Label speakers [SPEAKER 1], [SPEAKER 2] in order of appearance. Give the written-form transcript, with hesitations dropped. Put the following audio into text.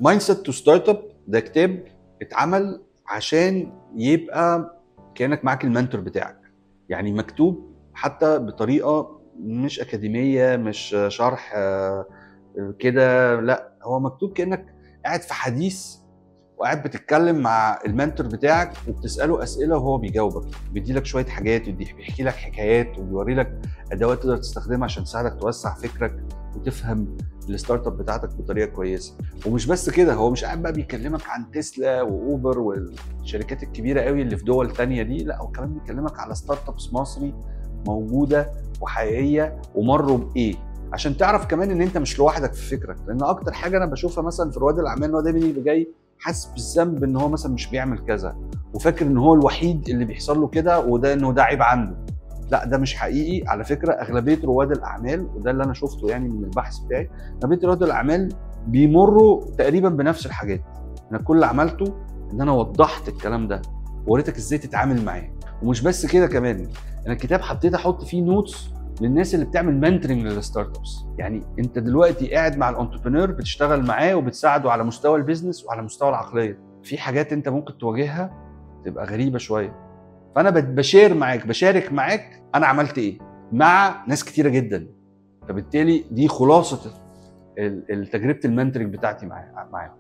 [SPEAKER 1] مايند سيت تو ستارت اب ده كتاب اتعمل عشان يبقى كانك معاك المنتور بتاعك، يعني مكتوب حتى بطريقه مش اكاديميه، مش شرح كده، لا هو مكتوب كانك قاعد في حديث وقاعد بتتكلم مع المنتور بتاعك وبتساله اسئله وهو بيجاوبك، بيديلك شويه حاجات بيحكي لك حكايات وبيوري لك ادوات تقدر تستخدمها عشان تساعدك توسع فكرك وتفهم الستارت اب بتاعتك بطريقه كويسه. ومش بس كده، هو مش قاعد بقى بيكلمك عن تسلا واوبر والشركات الكبيره قوي اللي في دول تانية دي، لا هو كمان بيكلمك على ستارت ابس مصري موجوده وحقيقيه ومروا بايه، عشان تعرف كمان ان انت مش لوحدك في فكرك. لان اكتر حاجه انا بشوفها مثلا في رواد الاعمال ان هو دايما يبقى جاي حاسس بالذنب ان هو مثلا مش بيعمل كذا، وفاكر ان هو الوحيد اللي بيحصل له كده وده انه ده عيب عنده. لا ده مش حقيقي على فكره. اغلبيه رواد الاعمال، وده اللي انا شفته يعني من البحث بتاعي، اغلبيه رواد الاعمال بيمروا تقريبا بنفس الحاجات. انا كل اللي عملته ان انا وضحت الكلام ده ووريتك ازاي تتعامل معاه. ومش بس كده كمان، انا الكتاب حطيت احط فيه نوتس للناس اللي بتعمل منتورنج للستارت ابس. يعني انت دلوقتي قاعد مع الانتربرينور بتشتغل معاه وبتساعده على مستوى البيزنس وعلى مستوى العقليه. في حاجات انت ممكن تواجهها تبقى غريبه شويه، فانا بشارك معاك انا عملت ايه مع ناس كتيره جدا. فبالتالي دي خلاصه تجربه المنتورنج بتاعتي معاهم.